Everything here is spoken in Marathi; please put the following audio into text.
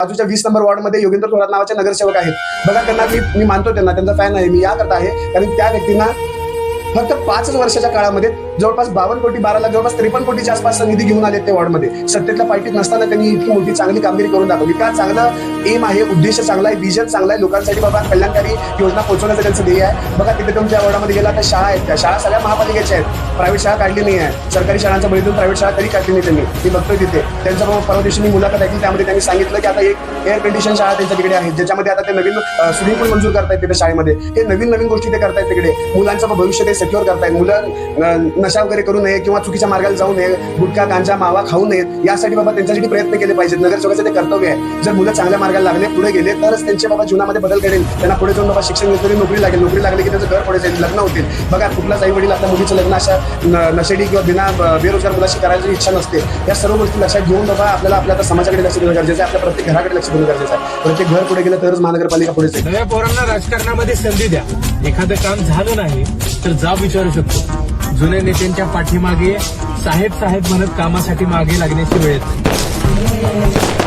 बाजूच्या 20 नंबर वॉर्डमध्ये योगेंद्र थोरात नावाचे नगरसेवक आहेत बघा. त्यांना मी मानतो, त्यांचा फॅन आहे मी, या करता आहे कारण त्या व्यक्तींना फक्त 5 वर्षाच्या काळामध्ये जवळपास 52 कोटी 12 लाख जवळपास 53 कोटीच्या आसपास निधी घेऊन आले ते वॉर्डमध्ये. सत्तेतल्या पार्टीत नसताना त्यांनी इतकी मोठी चांगली कामगिरी करून दाखवली. का चांगलं एम आहे, उद्देश चांगला आहे, विजन चांगला आहे, लोकांसाठी बाबा कल्याणकारी योजना पोहोचवण्याचं त्यांचं ध्येय आहे. बघा तिथे तुम्ही त्या वॉर्डामध्ये गेला तर शाळा आहेत, त्या शाळा सगळ्या महापालिकेच्या आहेत, प्रायव्हेट शाळा काढली नाही आहे. सरकारी शाळांच्या बळीतून प्रायव्हेट शाळा कधी काढली नाही त्यांनी, मी बघतोय तिथे. त्यांच्या परवा दिवशी मी मुलाखत ऐकली, त्यामध्ये त्यांनी सांगितलं की आता एक एअर कंडिशन शाळा त्यांच्या तिकडे आहे, ज्याच्यामध्ये आता ते नवीन स्विमिंग पूल मंजूर करतायत तिथे शाळेमध्ये. हे नवीन गोष्टी ते करतायत तिकडे. मुलांचं भविष्य ते सिक्युअर करतायत. मुलं नशा वगैरे करू नये किंवा चुकीच्या मार्गाला जाऊ नये, गुटखा गांजा मावा खाऊ नयेत, यासाठी बाबा त्यांच्यासाठी प्रयत्न केले पाहिजेत. नगरसेवकाचं ते कर्तव्य आहे. जर मुलं चांगल्या मार्गाला लागले, पुढे गेले, तरच त्यांच्या बाबा जीवनामध्ये बदल घडेल. त्यांना पुढे जाऊन बाबा शिक्षण घेतली, नोकरी लागेल, नोकरी लागली की त्यांचं घर पुढे जाईल, लग्न होतील. बघा कुठलाच आई वडील आपल्या मुलीचं लग्न अशा नशेडी किंवा बेरोजगार मुलाशी करायची इच्छा नसते. या सर्व गोष्टी लक्षात घेऊन बाबा आपल्याला आपल्या समाजाकडे लक्ष देणं गरजेचं आहे, आपल्या प्रत्येक घराकडे लक्ष देणं गरजेचं आहे. प्रत्येक घर पुढे गेलं तरच महानगरपालिका पुढे जाईल. नव्या पोरांना राजकारणामध्ये संधी द्या. एखादं काम झालं नाही तर जाब विचारू शकतो. जुन्या नेत्यांच्या पाठीमागे साहेब म्हणत कामासाठी मागे लागण्याची वेळ येते.